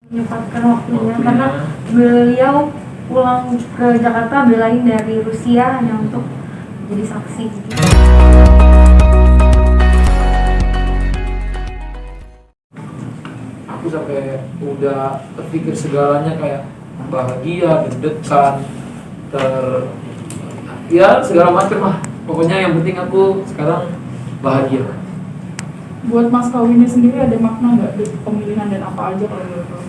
menyempatkan waktunya karena beliau pulang ke Jakarta belain dari Rusia hanya untuk jadi saksi gitu. Aku sampai udah terpikir segalanya kayak bahagia, deg-degan, ya segala macam lah. Pokoknya yang penting aku sekarang bahagia. Buat mas kawinnya sendiri ada makna nggak di pemilihan dan apa aja kalau boleh tahu?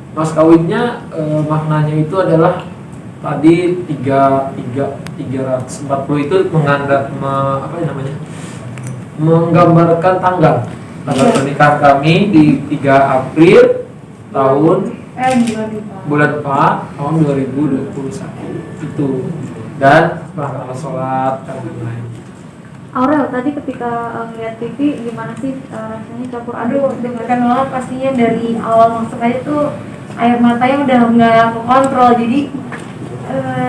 Mas kawinnya maknanya itu adalah tadi 340 itu menggambarkan tanggal pernikahan kami di 3 April bulan 4 tahun 2021 itu, dan melaksanakan sholat dan lain-lain. Aurel, tadi ketika ngeliat TV gimana sih rasanya campur aduk? Dengarkan banget pastinya dari awal masuk aja tuh air matanya udah nggak kekontrol, jadi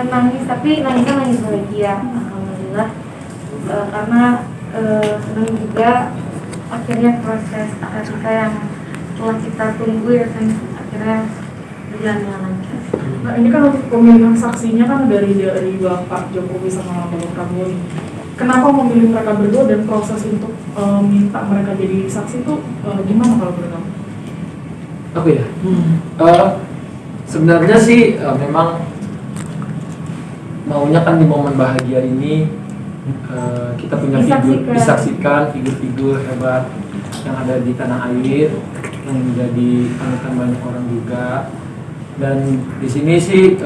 nangis, tapi nangisnya nangis bahagia, alhamdulillah. Karena senang juga akhirnya proses ketika yang telah kita tunggu ya kan akhirnya berjalan dengan lancar. Nah ini kan untuk pemilihan saksinya kan dari Bapak Jokowi sama Bapak Prabowo. Kenapa memilih mereka berdua dan proses untuk minta mereka jadi saksi itu gimana kalau boleh tahu? Apa ya? Sebenarnya sih memang maunya kan di momen bahagia ini kita punya disaksikan figur-figur hebat yang ada di tanah air yang menjadi panutan banyak orang juga. Dan di sini sih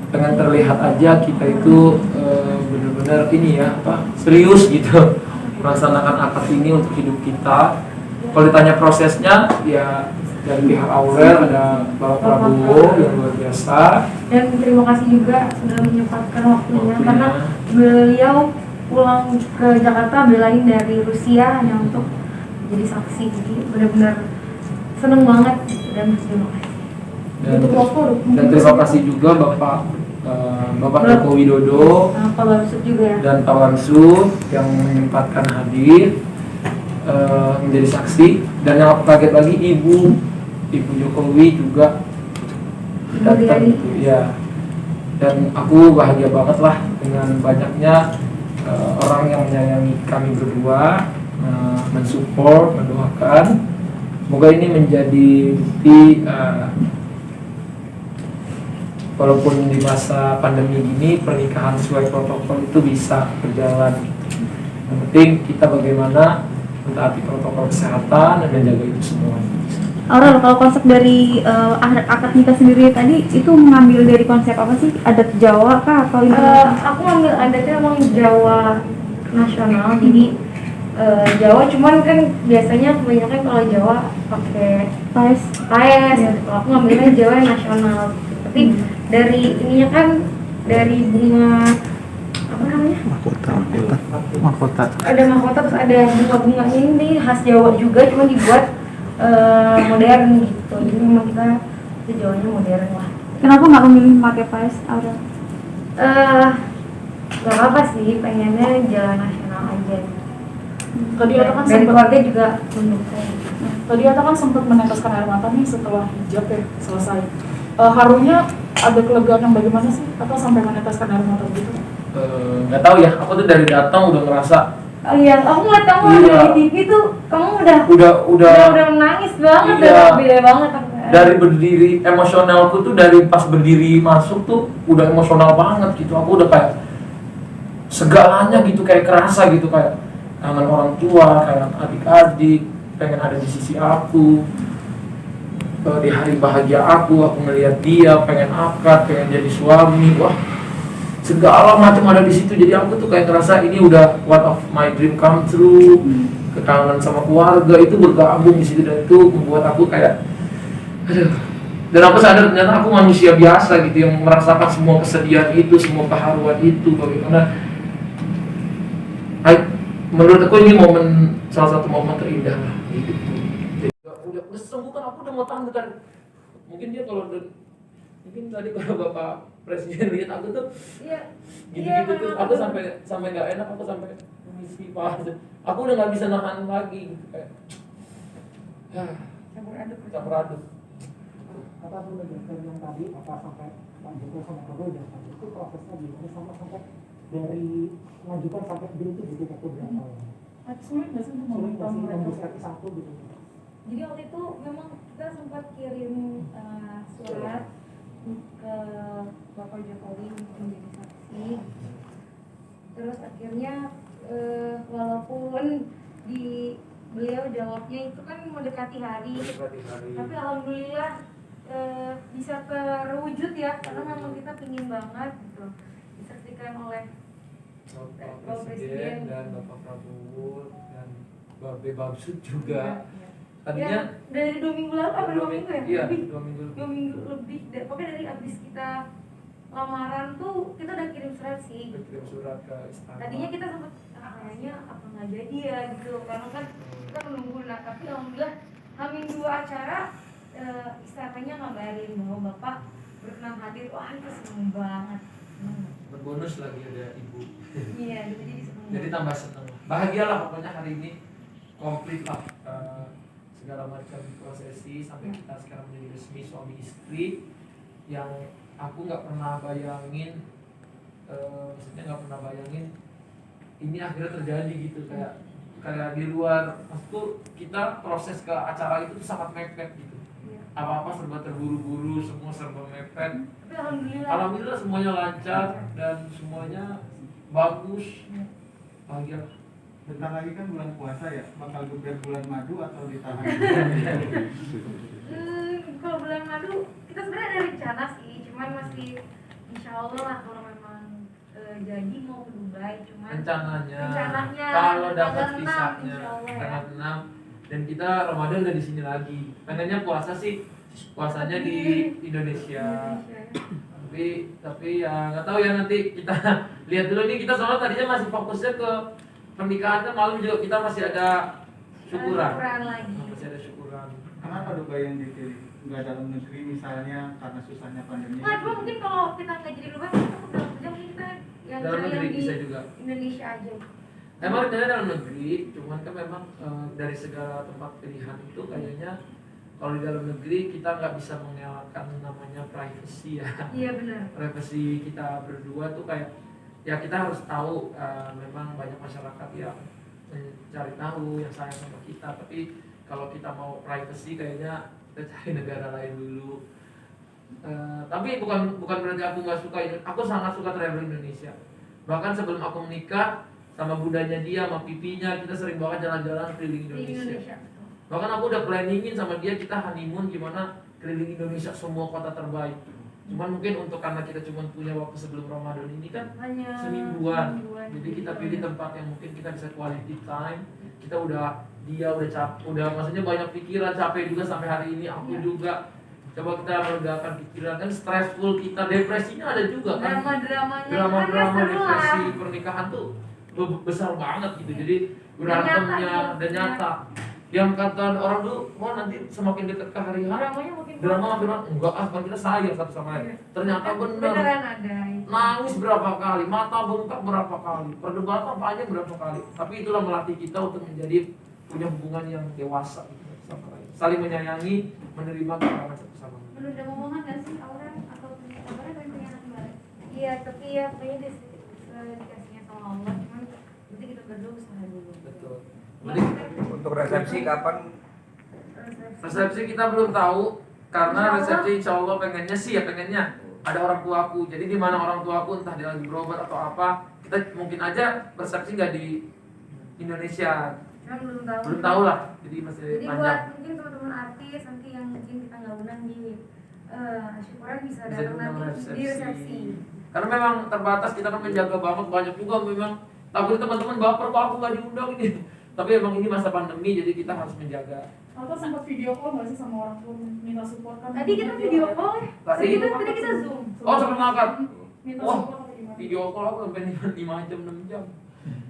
dengan terlihat aja kita itu benar-benar ini ya serius gitu melaksanakan akad ini untuk hidup kita. Kalau ditanya prosesnya ya dari pihak Aurel ada Bapak Prabowo yang luar biasa, dan terima kasih juga sudah menyempatkan waktunya karena beliau pulang ke Jakarta belain dari Rusia hanya untuk jadi saksi, jadi benar-benar seneng banget dan terima kasih. Dan terima kasih juga Bapak Joko Widodo Pak Bamsud juga dan Pak Bamsud yang menyempatkan hadir menjadi saksi. Dan yang aku kaget lagi Ibu Jokowi juga datang gitu ya. Dan aku bahagia banget lah dengan banyaknya orang yang menyayangi kami berdua, mensupport, mendoakan. Semoga ini menjadi bukti walaupun di masa pandemi ini pernikahan sesuai protokol itu bisa berjalan. Yang penting kita bagaimana mentaati protokol kesehatan dan menjaga itu semua. Aurel, kalau konsep dari akad nikah sendiri tadi itu mengambil dari konsep apa sih? Adat Jawa kah atau internasional? Aku ngambil adatnya emang Jawa nasional, jadi Jawa cuman kan biasanya kebanyakan kalau Jawa pakai paes. Ya. Kalau aku ngambilnya Jawa nasional. Tapi dari ininya kan dari bunga apa namanya? Mahkota. Ada mahkota, terus ada bunga-bunga ini khas Jawa juga, cuma dibuat modern gitu. Jadi memang kita Jawanya modern lah. Kenapa nggak memilih pakai paes, Aurel? Nggak apa sih, pengennya jalan nasional aja. Tadi Ata kan dari keluarga juga mendukung. Tadi Ata kan sempat meneteskan air mata nih setelah hijab ya selesai. Harunya ada kelegaan yang bagaimana sih? Atau sampai meneteskan air mata gitu? Nggak tahu ya, aku tuh dari datang udah ngerasa. Oh iya, aku ngeliat kamu di TV tuh, kamu udah nangis banget, iya, udah beda banget. Dari berdiri, emosionalku tuh dari pas berdiri masuk tuh udah emosional banget gitu. Aku udah kayak segalanya gitu, kayak kerasa gitu, kayak kangen orang tua, kayak adik-adik, pengen ada di sisi aku. Di hari bahagia aku ngelihat dia, pengen akad, pengen jadi suami, wah segala macam ada di situ. Jadi aku tuh kayak ngerasa ini udah one of my dream come true. Kekangenan sama keluarga itu bergabung di situ, dan itu membuat aku kayak aduh. Dan aku sadar ternyata aku manusia biasa gitu yang merasakan semua kesedihan itu, semua keharuan itu. Bagaimana menurut aku ini salah satu momen terindah lah hidupku. Udah sembuh kan, aku udah mau tanda kan. Mungkin dia mungkin tadi kalau Bapak Presiden lihat aku tuh gitu-gitu tuh, aku sampai nggak enak, aku sampai misi Pak. Aku udah nggak bisa nahan lagi gitu kayak. campur aduk. Kata aku menjelaskan yang tadi apa sampai Pak Joko sama Prabowo datang itu prosesnya gimana sampai dari mengajukan sampai deal itu butuh waktu berapa lama? Sulit nggak sih untuk Sulit nggak sih mereka? membesarkan satu gitu? Jadi waktu itu memang kita sempat kirim surat ke Bapak Jokowi untuk menjadi saksi. Terus akhirnya walaupun di beliau jawabnya itu kan mendekati hari, tapi alhamdulillah bisa terwujud ya, karena memang kita pingin banget gitu disaksikan oleh Bapak Presiden dan Bapak Prabowo dan Babe Bamsud juga. Iya. Tadinya Ya, dari 2 minggu lalu apa 2 minggu ya? Iya, Lebih. 2 minggu. 2 minggu lebih. Pokoknya dari abis kita lamaran tuh kita udah kirim surat sih. Berkirim surat ke istana. Tadinya kita sempat kayaknya apa nggak jadi ya gitu, karena kan kita menunggu. Nah tapi alhamdulillah Hamin 2 acara istananya ngabarin bahwa bapak berkenan hadir. Wah itu seneng banget. Berbonus lagi ada ibu. Iya gitu, jadi seneng. Jadi tambah seneng. Bahagialah pokoknya hari ini, komplit lah segala macam prosesi sampai kita sekarang menjadi resmi suami istri yang aku nggak pernah bayangin, maksudnya nggak pernah bayangin ini akhirnya terjadi gitu, kayak di luar maksudku kita proses ke acara itu tuh sangat mepet gitu. Iya. Apa-apa serba terburu-buru, semua serba mepet. Tapi alhamdulillah. Alhamdulillah semuanya lancar dan semuanya bagus. Bahagia. Bentar lagi kan bulan puasa ya, bakal geber bulan madu atau ditahan? Kalau bulan madu kita sebenarnya ada rencana sih, cuman masih insya Allah lah kalau memang jadi mau ke Dubai, cuman rencananya kalau dapat tanggal 6, visanya insya Allah ya. tanggal 6 dan kita Ramadan udah di sini lagi. Pengennya puasa sih puasanya di Indonesia. Tapi ya nggak tahu ya, nanti kita lihat dulu nih. Kita soalnya tadinya masih fokusnya ke pernikahan, kan malam juga kita masih ada syukuran. Lagi. Masih ada syukuran. Kenapa Dubai yang dipilih? Nggak dalam negeri misalnya karena susahnya pandemi? Nah, cuma mungkin kalau kita nggak jadi luar, kita dalam kerja mungkin kita yang Dalam cari negeri yang di bisa juga. Indonesia aja. Emang rencananya dalam negeri, cuman kan memang dari segala tempat pilihan itu kayaknya kalau di dalam negeri kita nggak bisa mengelakkan namanya privacy ya. Iya benar. Privacy kita berdua tuh kayak ya kita harus tahu, memang banyak masyarakat yang mencari tahu, yang sayang sama kita, tapi kalau kita mau privacy kayaknya kita cari negara lain dulu. Tapi bukan berarti aku nggak suka, aku sangat suka traveling Indonesia. Bahkan sebelum aku menikah sama bundanya dia, sama pipinya, kita sering banget jalan-jalan keliling Di Indonesia. Bahkan aku udah planningin sama dia kita honeymoon gimana keliling Indonesia semua kota terbaik. Cuman mungkin untuk karena kita cuma punya waktu sebelum Ramadan ini kan Hanya semingguan. Jadi kita pilih tempat yang mungkin kita bisa quality time. Dia udah capek, udah maksudnya banyak pikiran, capek juga sampai hari ini, aku juga. Coba kita melegakan pikiran, kan stressful kita, depresinya ada juga kan. Drama-drama depresi pernikahan tuh besar banget gitu. Jadi berantemnya dan nyata. Yang kata orang tuh, wah nanti semakin dekat ke hari H, drama enggak kan kita sayang satu sama lain. Ternyata beneran ada. nangis berapa kali, mata bengkak berapa kali, perdebatan panjang berapa kali. Tapi itulah melatih kita untuk menjadi punya hubungan yang dewasa gitu sama lain. Saling menyayangi, menerima kekurangan satu sama lain. Menurut ada momongan nggak sih orang atau kabarnya pengen punya anak kembali? Iya, tapi ya kayaknya dikasihnya sama Allah, cuman nanti kita berdua usaha dulu. Betul. Untuk resepsi kapan? Resepsi kita belum tahu karena Insya Allah. resepsi insya Allah pengennya ada orang tuaku. Jadi di mana orang tuaku, entah dia lagi berobat atau apa, kita mungkin aja resepsi nggak di Indonesia. Cuman Belum tahu lah. Jadi masih Jadi buat panjang. mungkin teman-teman artis nanti yang mungkin kita nggak undang di syukuran bisa Bisa datang diundang nanti di resepsi. Karena memang terbatas, kita kan menjaga banget, banyak juga memang takut teman-teman baper kok aku nggak diundang ini. Tapi emang ini masa pandemi, jadi kita harus menjaga. Atau sempat video call nggak sih sama orang tua minta support kan? Tadi kita video call ya? Tadi Tadi kita zoom. Oh sebelum makan. Minta Wah, support atau gimana? video call aku sampai 5 jam 6 jam.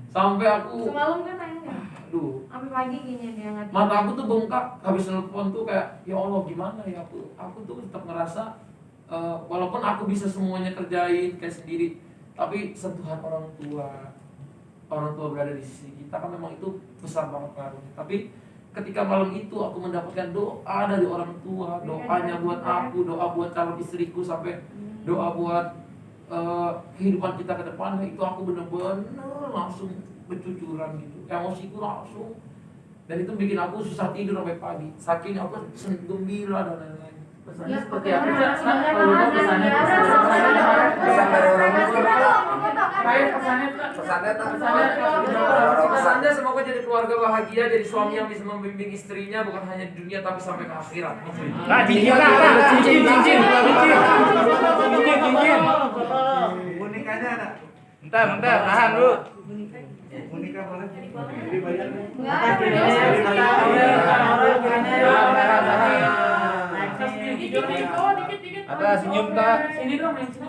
Sampai aku Semalam kan tanya, aduh, sampai pagi kayaknya dia nggak tidur. mata aku tuh bengkak habis nelfon tuh kayak ya Allah gimana ya aku tuh tetap ngerasa walaupun aku bisa semuanya kerjain kayak sendiri, tapi sentuhan orang tua berada di sisi kita kan memang itu besar banget pengaruhnya. Tapi ketika malam itu aku mendapatkan doa dari orang tua, doanya buat aku, doa buat calon istriku, sampai doa buat kehidupan kita ke depannya, itu aku bener-bener langsung bercucuran gitu, emosiku langsung, dan itu bikin aku susah tidur sampai pagi, saking aku gembira dan lain-lain. Pesannya seperti apa? Kalau pesannya Pesan dari orang tua. Pesannya semoga jadi keluarga bahagia, jadi suami yang bisa membimbing istrinya bukan hanya di dunia tapi sampai ke akhirat. Cincin. Bonekanya ada. Bentar, tahan dulu. Boneka boleh. Ada senyum tak? Sini dong yang sini.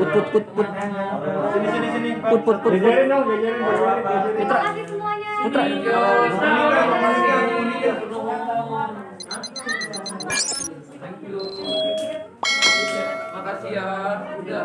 Put. Sini. Put. Jajarin dong, jajarin. Terima kasih semuanya. Putra. Makasih ya, udah.